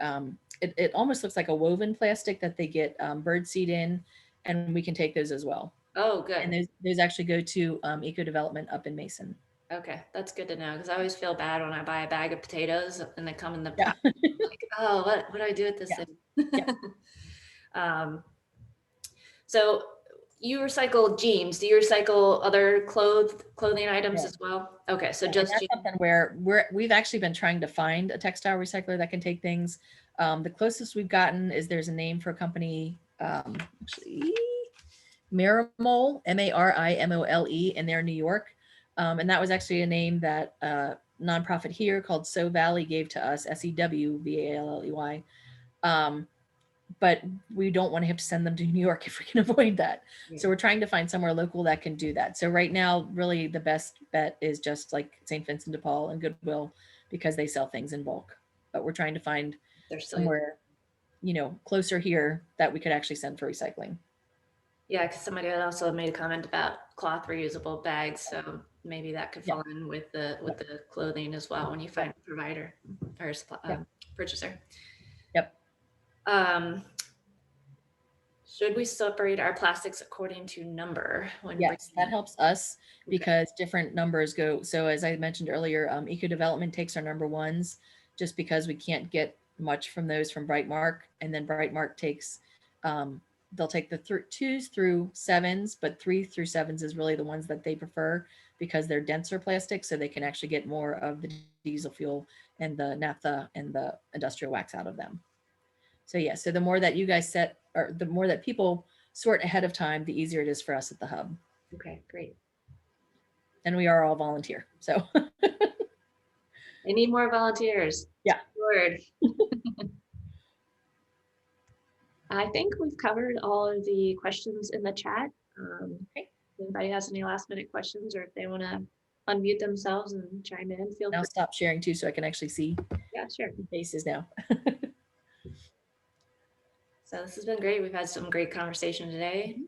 it almost looks like a woven plastic that they get bird seed in, and we can take those as well. Oh, good. And those actually go to Eco Development up in Mason. Okay, that's good to know, because I always feel bad when I buy a bag of potatoes and they come in the pack. Like, oh, what do I do with this thing? Yeah. So, you recycle jeans. Do you recycle other clothing items Yeah. as well? Okay, so And just that's jeans. something where we've actually been trying to find a textile recycler that can take things. The closest we've gotten is there's a name for a company, actually, Marimole, Marimole, and they're in New York. And that was actually a name that nonprofit here called So Valley gave to us, SEWVALLEY. But we don't want to have to send them to New York if we can avoid that. Yeah. So we're trying to find somewhere local that can do that. So right now, really the best bet is just like St. Vincent de Paul and Goodwill, because they sell things in bulk. But we're trying to find They're still, somewhere, closer here that we could actually send for recycling. yeah, because somebody had also made a comment about cloth reusable bags, so maybe that could fall in with the clothing as well when you find a provider or a purchaser. Yep. Should we separate our plastics according to number? Yes, that helps us because different numbers go. So as I mentioned earlier, Eco Development takes our number ones just because we can't get much from those from Brightmark. And then Brightmark takes, they'll take the 2s through 7s, but 3 through 7s is really the ones that they prefer because they're denser plastic. So they can actually get more of the diesel fuel and the naphtha and the industrial wax out of them. So yeah, so the more that you guys set, or the more that people sort ahead of time, the easier it is for us at the hub. Okay, great. And we are all volunteer, so. I need more volunteers. Yeah. Word. I think we've covered all of the questions in the chat. Okay. If anybody has any last minute questions, or if they want to unmute themselves and chime in, feel free. I'll stop sharing too so I can actually see Yeah, sure. faces now. So this has been great. We've had some great conversation today.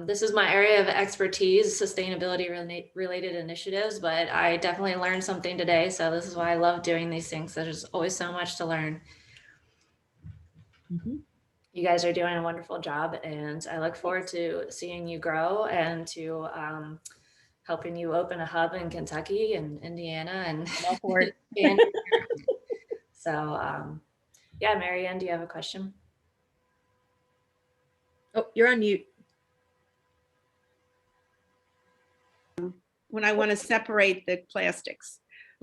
This is my area of expertise, sustainability related initiatives, but I definitely learned something today. So this is why I love doing these things. There's always so much to learn. You guys are doing a wonderful job, and I look forward to seeing you grow and to helping you open a hub in Kentucky and Indiana and so yeah, Marianne, do you have a question? Oh, you're on mute. When I want to separate the plastics,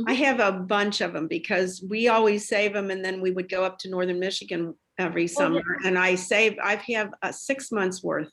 I have a bunch of them because we always save them, and then we would go up to northern Michigan every summer, and I have 6 months worth.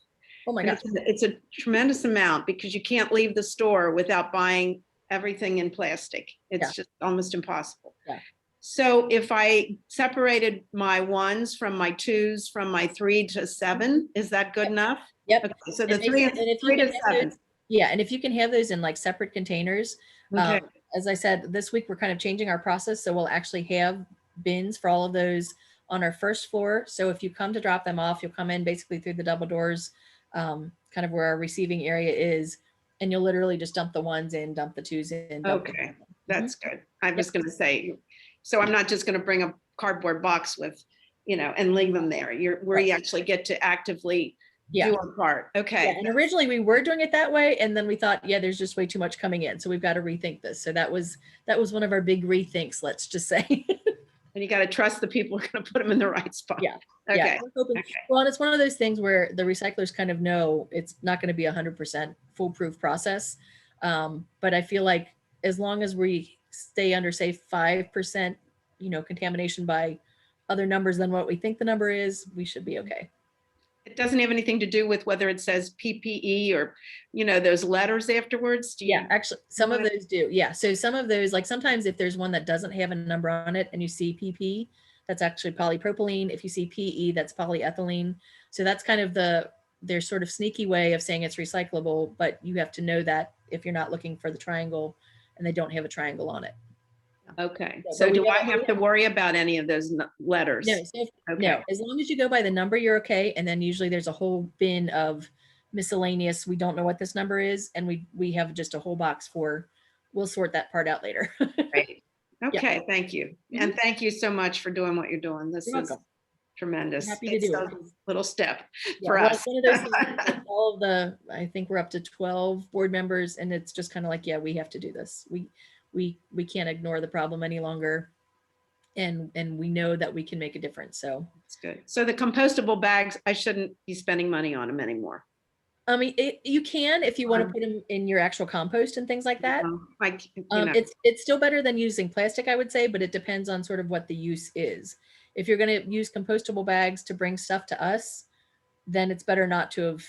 Oh my gosh. It's a tremendous amount because you can't leave the store without buying everything in plastic. It's just almost impossible. Yeah. So if I separated my 1s from my 2s from my 3 to 7, is that good enough? Yep. Okay, so the 3 to 7. Yeah, and if you can have those in like separate containers, as I said, this week we're kind of changing our process, so we'll actually have bins for all of those on our first floor. So if you come to drop them off, you'll come in basically through the double doors, kind of where our receiving area is, and you'll literally just dump the 1s in, dump the 2s in. Okay, that's good. I was going to say, so I'm not just going to bring a cardboard box with, and leave them there. We actually get to actively do our part. Okay. Yeah, and originally we were doing it that way, and then we thought, there's just way too much coming in, so we've got to rethink this. So that was one of our big rethinks, let's just say. And you got to trust the people who are going to put them in the right spot. Yeah. Okay. Yeah. Well, and it's one of those things where the recyclers kind of know it's not going to be 100% foolproof process. But I feel like as long as we stay under, say, 5%, contamination by other numbers than what we think the number is, we should be okay. It doesn't have anything to do with whether it says PPE or, those letters afterwards. Actually, some of those do. Yeah. So some of those, like sometimes if there's one that doesn't have a number on it and you see PP, that's actually polypropylene. If you see PE, that's polyethylene. So that's kind of their sort of sneaky way of saying it's recyclable, but you have to know that if you're not looking for the triangle and they don't have a triangle on it. Okay. So do I have to worry about any of those letters? No, no. As long as you go by the number, you're okay. And then usually there's a whole bin of miscellaneous. We don't know what this number is. And we have just a whole box we'll sort that part out later. Great. Okay. Thank you. And thank you so much for doing what you're doing. This is tremendous. Happy to do it. Little step for us. One of those things, all of I think we're up to 12 board members, and it's just kind of like, we have to do this. We can't ignore the problem any longer, and we know that we can make a difference. So it's good. So the compostable bags, I shouldn't be spending money on them anymore. I mean, you can if you want to put them in your actual compost and things like that. Like, It's still better than using plastic, I would say, but it depends on sort of what the use is. If you're going to use compostable bags to bring stuff to us, then it's better not to have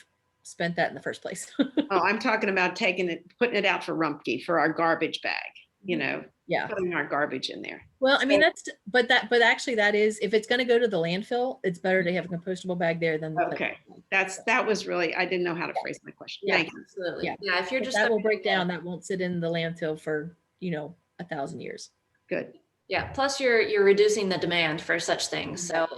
spent that in the first place. oh, I'm talking about putting it out for Rumpke for our garbage bag, Yeah. putting our garbage in there. Well, I mean, but actually that is, if it's going to go to the landfill, it's better to have a compostable bag there than the Okay. That was really, I didn't know how to phrase my question. Yeah, Thank you. absolutely. Yeah. Yeah, if you're If just that will break down, that won't sit in the landfill for, 1,000 years. Good. Yeah, plus you're reducing the demand for such things. So,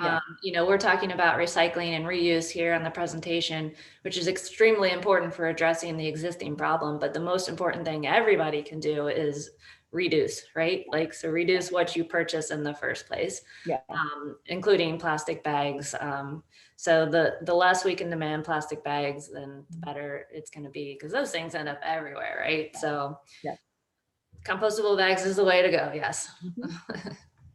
Yeah. we're talking about recycling and reuse here on the presentation, which is extremely important for addressing the existing problem. But the most important thing everybody can do is reduce, right? Like, so reduce what you purchase in the first place, Yeah. including plastic bags. So the less we can demand plastic bags, then the better it's going to be, because those things end up everywhere, right? So Yeah. compostable bags is the way to go. Yes.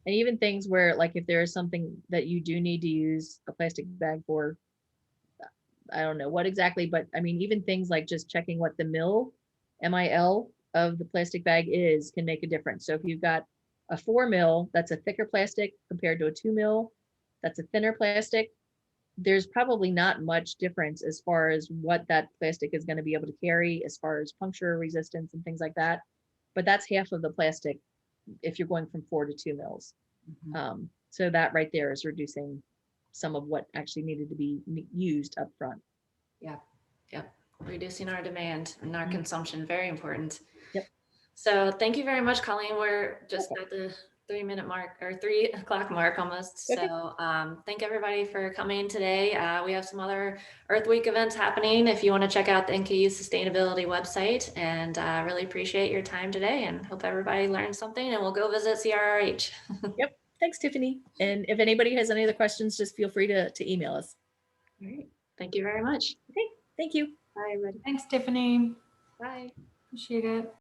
And even things where, like, if there is something that you do need to use a plastic bag for, I don't know what exactly, but I mean, even things like just checking what the MIL of the plastic bag is can make a difference. So if you've got a 4 mil, that's a thicker plastic compared to a 2 mil, that's a thinner plastic. There's probably not much difference as far as what that plastic is going to be able to carry as far as puncture resistance and things like that. But that's half of the plastic if you're going from 4 to 2 mils. So that right there is reducing some of what actually needed to be used up front. Yeah. Reducing our demand and our consumption, very important. Yep. So thank you very much, Colleen. We're just at the 3-minute mark, or 3 o'clock mark almost. Okay. So thank everybody for coming today. We have some other Earth Week events happening if you want to check out the NKU Sustainability website, and really appreciate your time today and hope everybody learned something, and we'll go visit CRRH. Yep. Thanks, Tiffany. And if anybody has any other questions, just feel free to email us. All right. Thank you very much. Okay. Thank you. Bye, everybody. Thanks, Tiffany. Bye. Appreciate it.